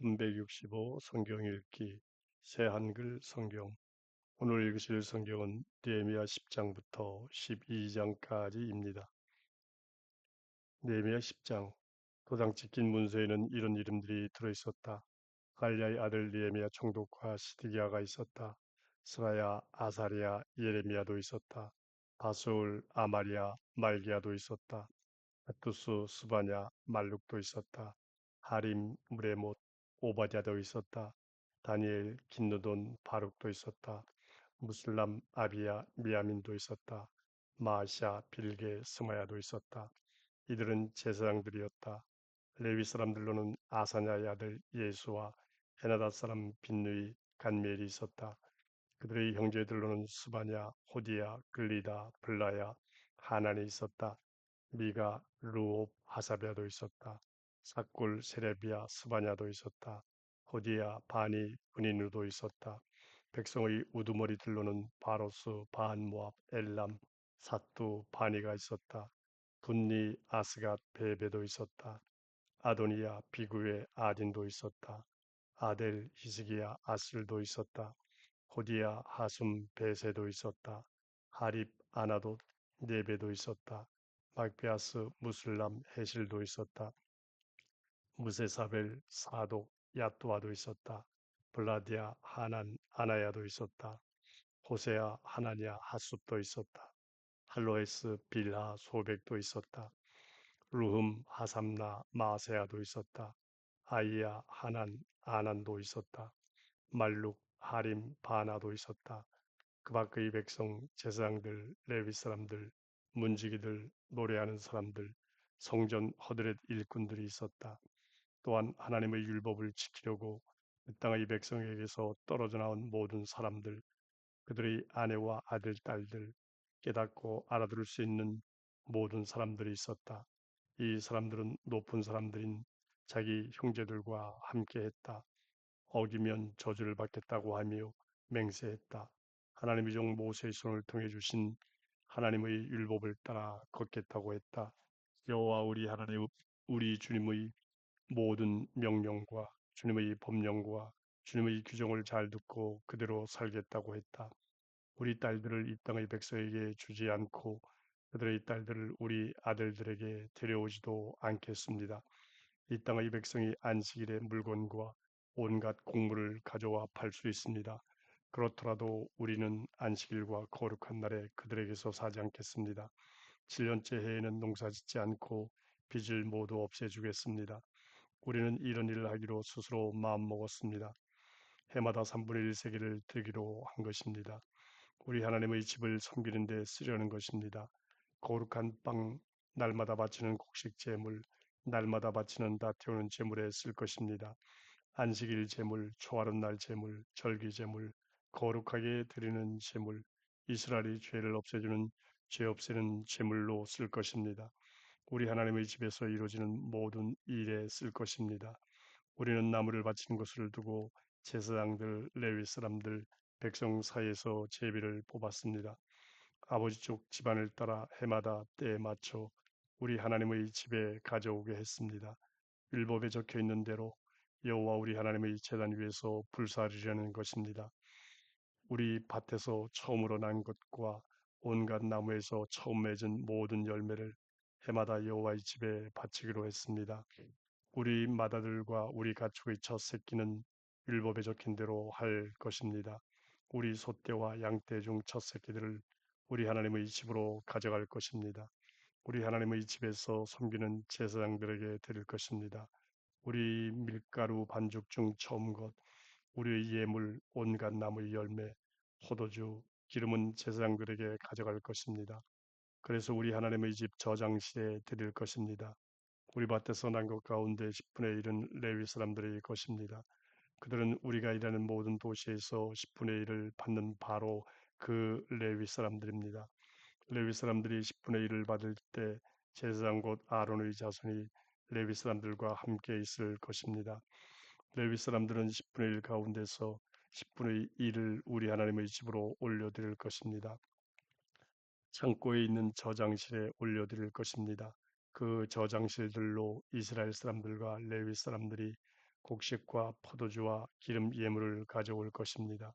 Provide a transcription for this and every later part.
365 성경 읽기 새 한글 성경. 오늘 읽으실 성경은 느헤미야 10장부터 12장까지입니다. 느헤미야 10장. 도장 찍힌 문서에는 이런 이름들이 들어있었다. 갈랴의 아들 느헤미야 총독과 시드기야가 있었다. 스라야, 아사랴, 예레미야도 있었다. 바스울, 아마리아, 말기야도 있었다. 핫투스, 스바냐, 말룩도 있었다. 하림, 무레못, 오바댜도 있었다. 다니엘, 긴느돈, 바룩도 있었다. 무슬람, 아비야, 미야민도 있었다. 마샤, 빌게, 스마야도 있었다. 이들은 제사장들이었다. 레위 사람들로는 아사냐의 아들 예수와 헤나다 사람 빈누이, 간미엘이 있었다. 그들의 형제들로는 스바냐, 호디야, 글리다, 블라야, 하난이 있었다. 미가, 루옵, 하사랴도 있었다. 삭굴, 세레비야, 스바냐도 있었다. 호디야, 바니, 브니누도 있었다. 백성의 우두머리들로는 바로스, 바한모압, 엘람, 사뚜, 바니가 있었다. 분니, 아스갓, 베베도 있었다. 아도니야, 비구의 아딘도 있었다. 아델, 히스기야, 아슬도 있었다. 호디야, 하숨, 베세도 있었다. 하립, 아나돗, 네베도 있었다. 막베아스, 무슬람, 헤실도 있었다. 무세사벨, 사독, 야뚜아도 있었다. 블라디아, 하난, 아나야도 있었다. 호세아, 하나냐, 하숲도 있었다. 할로에스, 빌하, 소백도 있었다. 루흠, 하삼나, 마세아도 있었다. 아이야, 하난, 아난도 있었다. 말룩, 하림, 바나도 있었다. 그 밖의 백성, 제사장들, 레위 사람들, 문지기들, 노래하는 사람들, 성전 허드렛 일꾼들이 있었다. 또한 하나님의 율법을 지키려고 그 땅의 백성에게서 떨어져 나온 모든 사람들, 그들의 아내와 아들, 딸들, 깨닫고 알아들을 수 있는 모든 사람들이 있었다. 이 사람들은 높은 사람들인 자기 형제들과 함께 했다. 어기면 저주를 받겠다고 하며 맹세했다. 하나님의 종 모세의 손을 통해 주신 하나님의 율법을 따라 걷겠다고 했다. 여호와 우리 하나님, 우리 주님의 모든 명령과 주님의 법령과 주님의 규정을 잘 듣고 그대로 살겠다고 했다. 우리 딸들을 이 땅의 백성에게 주지 않고 그들의 딸들을 우리 아들들에게 데려오지도 않겠습니다. 이 땅의 백성이 안식일에 물건과 온갖 곡물을 가져와 팔 수 있습니다. 그렇더라도 우리는 안식일과 거룩한 날에 그들에게서 사지 않겠습니다. 7년째 해에는 농사짓지 않고 빚을 모두 없애주겠습니다. 우리는 이런 일을 하기로 스스로 마음먹었습니다. 해마다 3분의 1 세기를 드리기로 한 것입니다. 우리 하나님의 집을 섬기는 데 쓰려는 것입니다. 거룩한 빵, 날마다 바치는 곡식 제물, 날마다 바치는 다 태우는 제물에 쓸 것입니다. 안식일 제물, 초하룻 날 제물, 절기 제물, 거룩하게 드리는 제물, 이스라엘의 죄를 없애주는 죄 없애는 제물로 쓸 것입니다. 우리 하나님의 집에서 이루어지는 모든 일에 쓸 것입니다. 우리는 나무를 바치는 것을 두고 제사장들, 레위 사람들, 백성 사이에서 제비를 뽑았습니다. 아버지 쪽 집안을 따라 해마다 때에 맞춰 우리 하나님의 집에 가져오게 했습니다. 율법에 적혀 있는 대로 여호와 우리 하나님의 제단 위에서 불사르려는 것입니다. 우리 밭에서 처음으로 난 것과 온갖 나무에서 처음 맺은 모든 열매를 해마다 여호와의 집에 바치기로 했습니다. 우리 맏아들과 우리 가축의 첫 새끼는 율법에 적힌 대로 할 것입니다. 우리 소떼와 양떼 중 첫 새끼들을 우리 하나님의 집으로 가져갈 것입니다. 우리 하나님의 집에서 섬기는 제사장들에게 드릴 것입니다. 우리 밀가루 반죽 중 처음 것, 우리의 예물, 온갖 나무의 열매, 포도주, 기름은 제사장들에게 가져갈 것입니다. 그래서 우리 하나님의 집 저장실에 드릴 것입니다. 우리 밭에서 난 것 가운데 10분의 1은 레위 사람들의 것입니다. 그들은 우리가 일하는 모든 도시에서 10분의 1을 받는 바로 그 레위 사람들입니다. 레위 사람들이 10분의 1을 받을 때 제사장 곧 아론의 자손이 레위 사람들과 함께 있을 것입니다. 레위 사람들은 10분의 1 가운데서 10분의 1을 우리 하나님의 집으로 올려드릴 것입니다. 창고에 있는 저장실에 올려드릴 것입니다. 그 저장실들로 이스라엘 사람들과 레위 사람들이 곡식과 포도주와 기름 예물을 가져올 것입니다.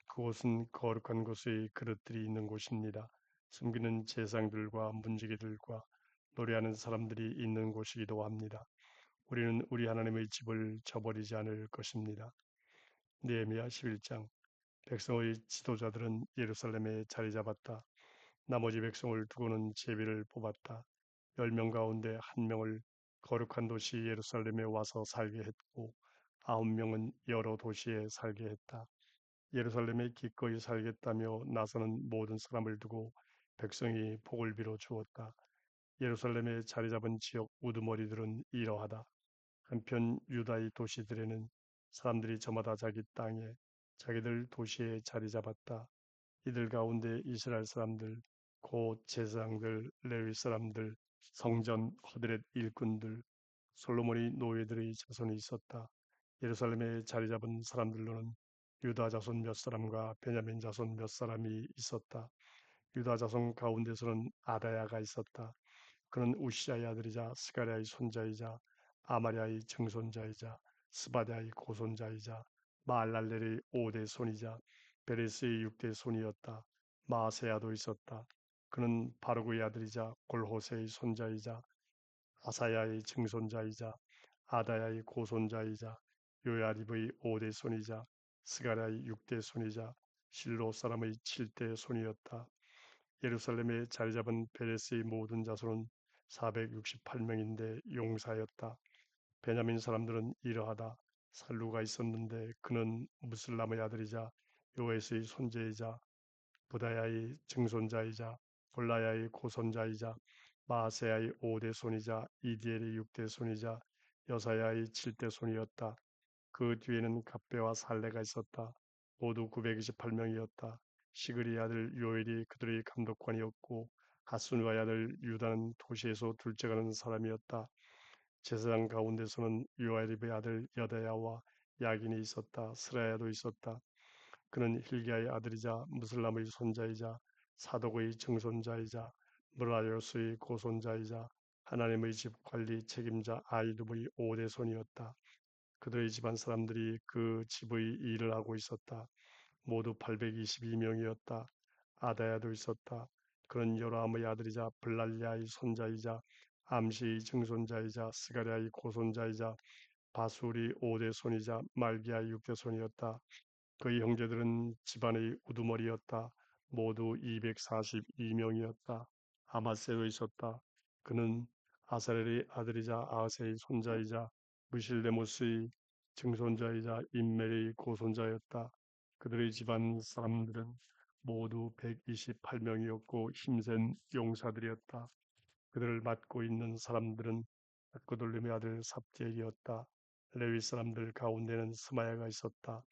그곳은 거룩한 곳의 그릇들이 있는 곳입니다. 숨기는 제상들과 문지기들과 노래하는 사람들이 있는 곳이기도 합니다. 우리는 우리 하나님의 집을 저버리지 않을 것입니다. 느헤미야 11장. 백성의 지도자들은 예루살렘에 자리 잡았다. 나머지 백성을 두고는 제비를 뽑았다. 10명 가운데 1명을 거룩한 도시 예루살렘에 와서 살게 했고 9명은 여러 도시에 살게 했다. 예루살렘에 기꺼이 살겠다며 나서는 모든 사람을 두고 백성이 복을 빌어 주었다. 예루살렘에 자리 잡은 지역 우두머리들은 이러하다. 한편 유다의 도시들에는 사람들이 저마다 자기 땅에 자기들 도시에 자리 잡았다. 이들 가운데 이스라엘 사람들, 곧 제사장들, 레위 사람들, 성전 거드렛 일꾼들, 솔로몬의 노예들의 자손이 있었다. 예루살렘에 자리 잡은 사람들로는 유다 자손 몇 사람과 베냐민 자손 몇 사람이 있었다. 유다 자손 가운데서는 아다야가 있었다. 그는 우시아의 아들이자 스가랴의 손자이자 아마랴의 증손자이자 스바랴의 고손자이자 마알랄렐의 5대 손이자 베레스의 6대 손이었다. 마세야도 있었다. 그는 바르고의 아들이자 골호세의 손자이자 아사야의 증손자이자 아다야의 고손자이자 요야립의 5대 손이자 스가랴의 6대 손이자 실로 사람의 7대 손이었다. 예루살렘에 자리 잡은 베레스의 모든 자손은 468명인데 용사였다. 베냐민 사람들은 이러하다. 살루가 있었는데 그는 무슬람의 아들이자 요에스의 손재이자 부다야의 증손자이자 골라야의 고손자이자 마아세야의 5대 손이자 이디엘의 6대 손이자 여사야의 7대 손이었다. 그 뒤에는 갑배와 살레가 있었다. 모두 928명이었다. 시그리 아들 요엘이 그들의 감독관이었고 하순와의 아들 유다는 도시에서 둘째가는 사람이었다. 제사장 가운데서는 요아립의 아들 여다야와 야긴이 있었다. 스라야도 있었다. 그는 힐기야의 아들이자 무슬람의 손자이자 사독의 증손자이자 무라요스의 고손자이자 하나님의 집 관리 책임자 아이두의 5대 손이었다. 그들의 집안 사람들이 그 집의 일을 하고 있었다. 모두 822명이었다. 아다야도 있었다. 그는 요람의 아들이자 블랄리아의 손자이자 암시의 증손자이자 스가랴의 고손자이자 바술이 5대 손이자 말기야의 6대 손이었다. 그의 형제들은 집안의 우두머리였다. 모두 242명이었다. 아마세도 있었다. 그는 아사렐의 아들이자 아하세의 손자이자 무실레모스의 증손자이자 인멜의 고손자였다. 그들의 집안 사람들은 모두 128명이었고 힘센 용사들이었다. 그들을 맡고 있는 사람들은 아그돌림의 아들 삽디엘이었다. 레위 사람들 가운데는 스마야가 있었다.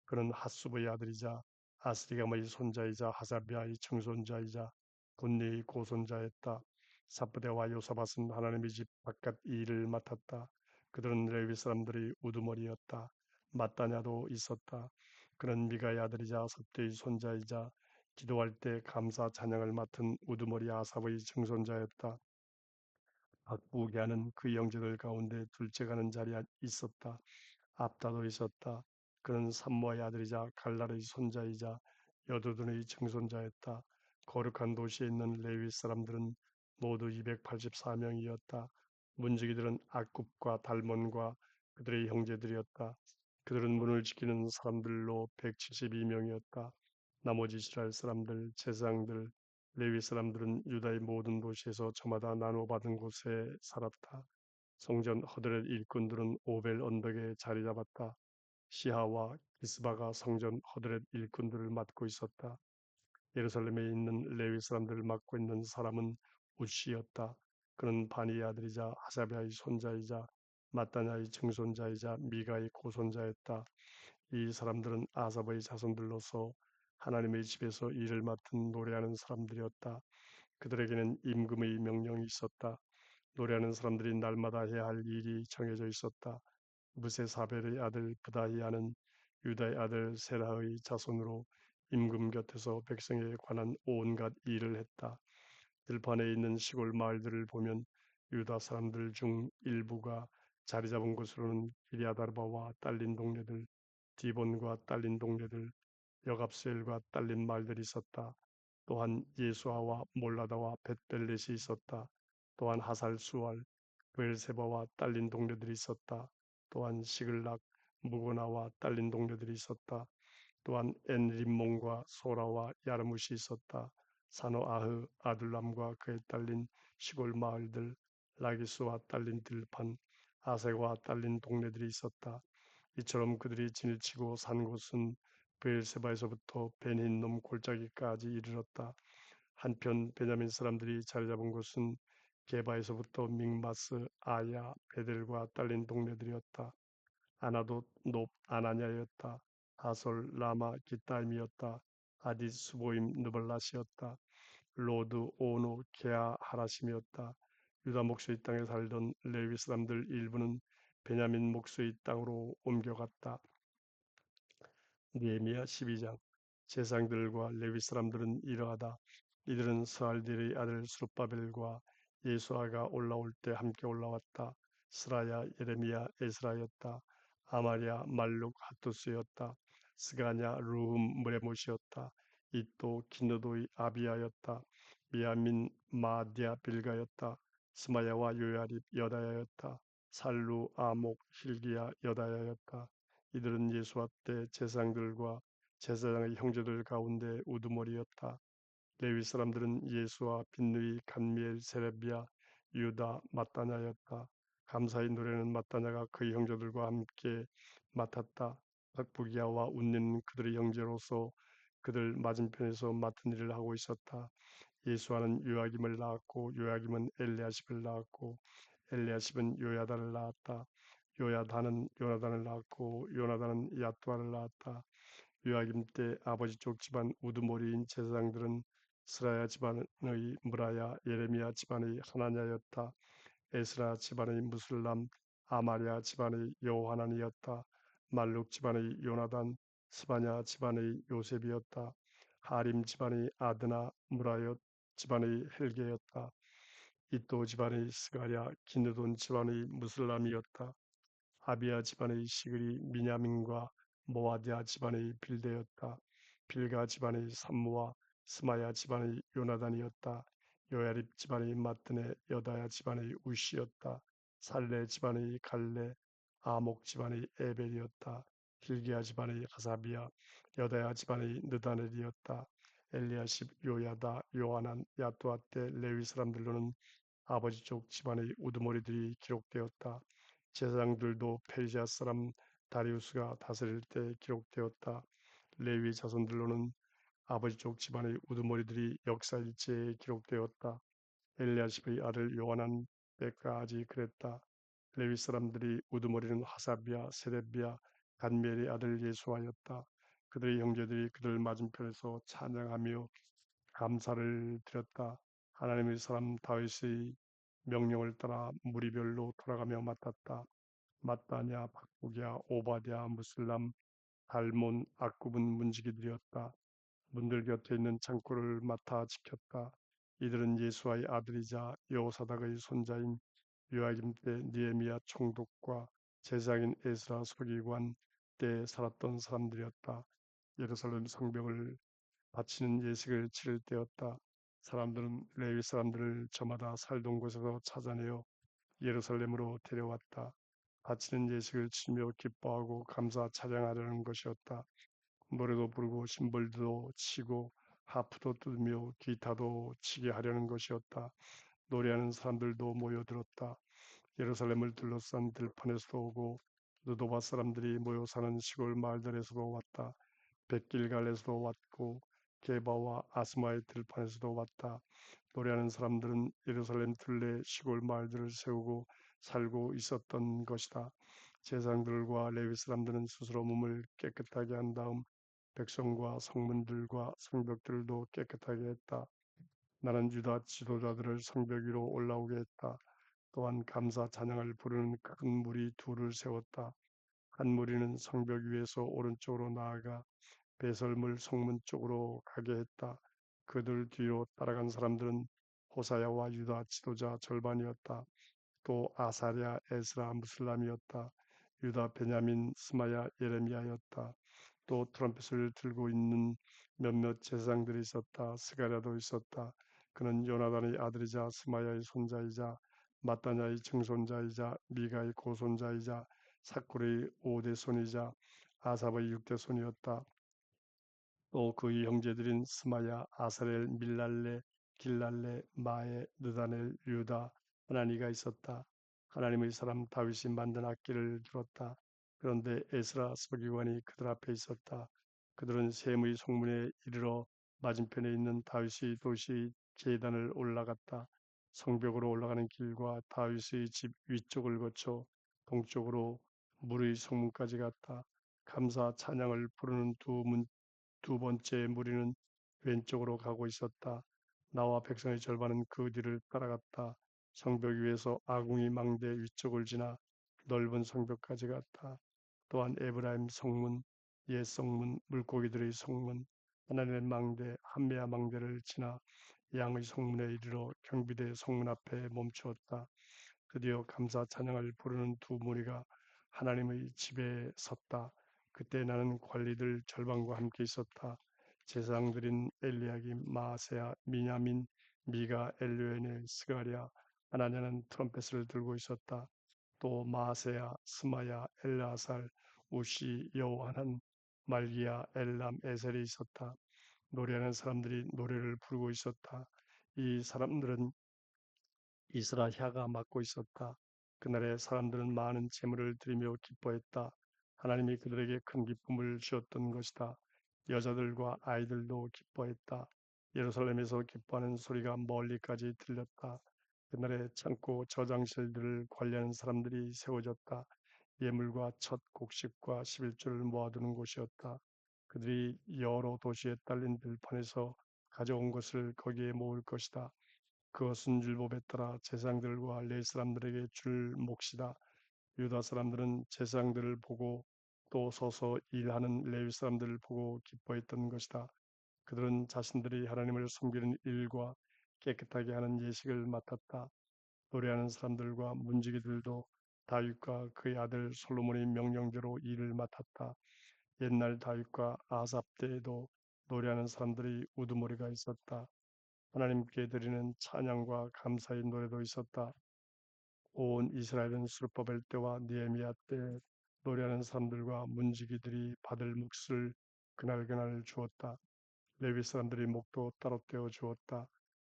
그는 핫수브의 아들이자 아스리감의 손자이자 하사비아의 증손자이자 분리의 고손자였다. 사부대와 요사밭은 하나님의 집 바깥 일을 맡았다. 그들은 레위 사람들의 우두머리였다. 마따냐도 있었다. 그는 미가의 아들이자 삽대의 손자이자 기도할 때 감사 찬양을 맡은 우두머리 아삽의 증손자였다. 박부기하는 그 형제들 가운데 둘째가는 자리에 있었다. 압다도 있었다. 그는 삼모아의 아들이자 갈랄의 손자이자 여두둔의 증손자였다. 거룩한 도시에 있는 레위 사람들은 모두 284명이었다. 문지기들은 악굽과 달몬과 그들의 형제들이었다. 그들은 문을 지키는 사람들로 172명이었다. 나머지 이스라엘 사람들, 제사장들, 레위 사람들은 유다의 모든 도시에서 저마다 나눠받은 곳에 살았다. 성전 허드렛 일꾼들은 오벨 언덕에 자리 잡았다. 시하와 기스바가 성전 허드렛 일꾼들을 맡고 있었다. 예루살렘에 있는 레위 사람들을 맡고 있는 사람은 우시였다. 그는 바니의 아들이자 하사비아의 손자이자 마따냐의 증손자이자 미가의 고손자였다. 이 사람들은 아삽의 자손들로서 하나님의 집에서 일을 맡은 노래하는 사람들이었다. 그들에게는 임금의 명령이 있었다. 노래하는 사람들이 날마다 해야 할 일이 정해져 있었다. 무세사벨의 아들 브다히아는 유다의 아들 세라의 자손으로 임금 곁에서 백성에 관한 온갖 일을 했다. 들판에 있는 시골 마을들을 보면 유다 사람들 중 일부가 자리 잡은 곳으로는 기리아다르바와 딸린 동네들, 디본과 딸린 동네들, 여갑스엘과 딸린 말들이 있었다. 또한 예수아와 몰라다와 벳벨렛이 있었다. 또한 하살수알, 브엘세바와 딸린 동네들이 있었다. 또한 시글락, 무고나와 딸린 동네들이 있었다. 또한 엔림몬과 소라와 야르무시 있었다. 사노아흐, 아둘람과 그에 딸린 시골 마을들, 라기스와 딸린 들판, 아세와 딸린 동네들이 있었다. 이처럼 그들이 진일치고 산 곳은 브엘세바에서부터 베닌놈 골짜기까지 이르렀다. 한편 베냐민 사람들이 자리 잡은 곳은 게바에서부터 믹마스, 아야, 베델과 딸린 동네들이었다. 아나도 높 아나냐였다. 하솔 라마 기타임이었다. 아디 스보임 느발라시였다. 로드 오노 게아 하라심이었다. 유다 목수의 땅에 살던 레위 사람들 일부는 베냐민 목수의 땅으로 옮겨갔다. 느헤미야 12장. 제사장들과 레위 사람들은 이러하다. 이들은 스알딜의 아들 스룹바벨과 예수아가 올라올 때 함께 올라왔다. 스라야, 예레미야, 에스라였다. 아마리아, 말룩, 하투스였다. 스가냐, 루흠, 무레못이었다. 이또 기느도의 아비야였다. 미야민, 마디아, 빌가였다. 스마야와 요야립, 여다야였다. 살루, 아목, hil기야, 여다야였다. 이들은 예수와 때 제사장들과 제사장의 형제들 가운데 우두머리였다. 레위 사람들은 예수와 빈누이, 간미엘, 세레비야, 유다, 마따냐였다. 감사의 노래는 마따냐가 그의 형제들과 함께 맡았다. 박부기야와 운니는 그들의 형제로서 그들 맞은편에서 맡은 일을 하고 있었다. 예수와는 요야김을 낳았고 요야김은 엘리야십을 낳았고 엘리야십은 요야다를 낳았다. 요야다는 요나단을 낳았고 요나단은 야뚜아를 낳았다. 요야김 때 아버지 쪽 집안 우두머리인 제사장들은 스라야 집안의 무라야, 예레미야 집안의 하나냐였다. 에스라 집안의 무슬람, 아마리아 집안의 여호하난이었다. 말룩 집안의 요나단, 스바냐 집안의 요셉이었다. 하림 집안의 아드나, 무라요 집안의 헬게였다. 이또 집안의 스가랴, 기느돈 집안의 무슬람이었다. 아비야 집안의 시글이 미냐민과 모아디아 집안의 빌데였다. 빌가 집안의 삼무와 스마야 집안의 요나단이었다. 요야립 집안의 마뜨네, 여다야 집안의 우시였다. 살레 집안의 갈레, 아목 집안의 에벨이었다. hil기야 집안의 하사비야, 여다야 집안의 느다넬이었다. 엘리야십, 요야다, 요하난, 야뚜아 때 레위 사람들로는 아버지 쪽 집안의 우두머리들이 기록되었다. 제사장들도 페르시아 사람 다리우스가 다스릴 때 기록되었다. 레위 자손들로는 아버지 쪽 집안의 우두머리들이 역사일지에 기록되었다. 엘리야십의 아들 요한한 때까지 그랬다. 레위 사람들이 우두머리는 하사비야, 세레비야, 간멜의 아들 예수아였다. 그들의 형제들이 그들 맞은편에서 찬양하며 감사를 드렸다. 하나님의 사람 다윗의 명령을 따라 무리별로 돌아가며 맡았다. 마따냐, 박복이야, 오바댜, 무슬람, 달몬, 악굽은 문지기들이었다. 문들 곁에 있는 창고를 맡아 지켰다. 이들은 예수와의 아들이자 여호사닥의 손자인 요야김 때 느헤미야 총독과 제사장인 에스라 서기관 때 살았던 사람들이었다. 예루살렘 성벽을 바치는 예식을 치를 때였다. 사람들은 레위 사람들을 저마다 살던 곳에서 찾아내어 예루살렘으로 데려왔다. 바치는 예식을 치며 기뻐하고 감사 찬양하려는 것이었다. 노래도 부르고 심벌도 치고 하프도 뜯으며 기타도 치게 하려는 것이었다. 노래하는 사람들도 모여들었다. 예루살렘을 둘러싼 들판에서도 오고 느도바 사람들이 모여 사는 시골 마을들에서도 왔다. 백길갈에서도 왔고 게바와 아스마의 들판에서도 왔다. 노래하는 사람들은 예루살렘 둘레 시골 마을들을 세우고 살고 있었던 것이다. 제사장들과 레위 사람들은 스스로 몸을 깨끗하게 한 다음 백성과 성문들과 성벽들도 깨끗하게 했다. 나는 유다 지도자들을 성벽 위로 올라오게 했다. 또한 감사 찬양을 부르는 큰 무리 둘을 세웠다. 한 무리는 성벽 위에서 오른쪽으로 나아가 배설물 성문 쪽으로 가게 했다. 그들 뒤로 따라간 사람들은 호사야와 유다 지도자 절반이었다. 또 아사랴, 에스라, 무슬람이었다. 유다, 베냐민, 스마야, 예레미야였다. 또 트럼펫을 들고 있는 몇몇 제사장들이 있었다. 스가랴도 있었다. 그는 요나단의 아들이자 스마야의 손자이자 마따냐의 증손자이자 미가의 고손자이자 사쿨의 5대 손이자 아삽의 6대 손이었다. 또 그의 형제들인 스마야, 아사렐, 밀랄레, 길랄레, 마에, 느다넬, 유다, 하나니가 있었다. 하나님의 사람 다윗이 만든 악기를 들었다. 그런데 에스라 서기관이 그들 앞에 있었다. 그들은 셈의 성문에 이르러 맞은편에 있는 다윗의 도시 제단을 올라갔다. 성벽으로 올라가는 길과 다윗의 집 위쪽을 거쳐 동쪽으로 물의 성문까지 갔다. 감사 찬양을 부르는 두 번째 무리는 왼쪽으로 가고 있었다. 나와 백성의 절반은 그 뒤를 따라갔다. 성벽 위에서 아궁이 망대 위쪽을 지나 넓은 성벽까지 갔다. 또한 에브라임 성문, 옛 성문, 물고기들의 성문, 하나님의 망대, 한메아 망대를 지나 양의 성문에 이르러 경비대 성문 앞에 멈추었다. 드디어 감사 찬양을 부르는 두 무리가 하나님의 집에 섰다. 그때 나는 관리들 절반과 함께 있었다. 제사장들인 엘리야김, 마아세야, 미냐민, 미가, 엘료에네, 스가랴, 하나냐는 트럼펫을 들고 있었다. 또 마아세야, 스마야, 엘라살, 우시, 여호하난, 말기야, 엘람, 에셀이 있었다. 노래하는 사람들이 노래를 부르고 있었다. 이 사람들은 이스라야가 맡고 있었다. 그날에 사람들은 많은 재물을 드리며 기뻐했다. 하나님이 그들에게 큰 기쁨을 주었던 것이다. 여자들과 아이들도 기뻐했다. 예루살렘에서 기뻐하는 소리가 멀리까지 들렸다. 그날에 창고 저장실들을 관리하는 사람들이 세워졌다. 예물과 첫 곡식과 11조를 모아두는 곳이었다. 그들이 여러 도시에 딸린 들판에서 가져온 것을 거기에 모을 것이다. 그것은 율법에 따라 제사장들과 레위 사람들에게 줄 몫이다. 유다 사람들은 제사장들을 보고 또 서서 일하는 레위 사람들을 보고 기뻐했던 것이다. 그들은 자신들이 하나님을 섬기는 일과 깨끗하게 하는 예식을 맡았다. 노래하는 사람들과 문지기들도 다윗과 그의 아들 솔로몬의 명령대로 일을 맡았다. 옛날 다윗과 아삽 때에도 노래하는 사람들이 우두머리가 있었다. 하나님께 드리는 찬양과 감사의 노래도 있었다. 온 이스라엘은 수르바벨 때와 느헤미야 때 노래하는 사람들과 문지기들이 받을 몫을 그날그날 주었다. 레위 사람들이 목도 따로 떼어 주었다.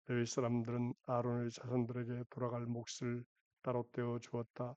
레위 사람들은 아론의 자손들에게 돌아갈 몫을 따로 떼어 주었다.